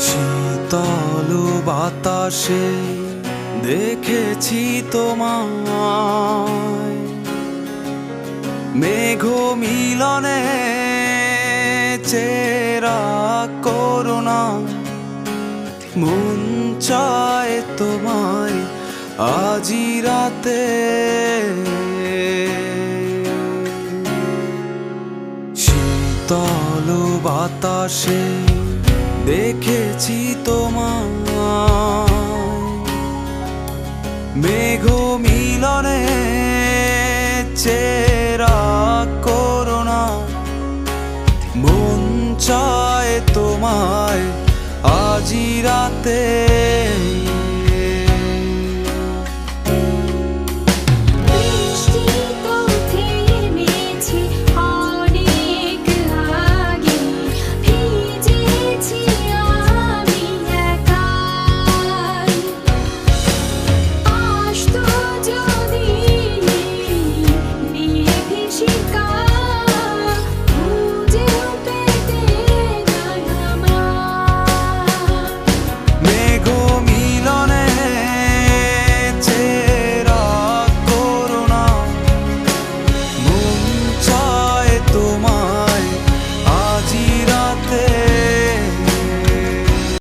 শীতল বাতাসে দেখেছি তোমায়, মেঘ মিলনে চেরা করুণা। মন চায় তোমায় আজি রাতে, শীতল বাতাসে দেখেছি তোমায়, মেঘ মিলনে চেরা করুণা। মন চায় তোমায় আজি রাতে।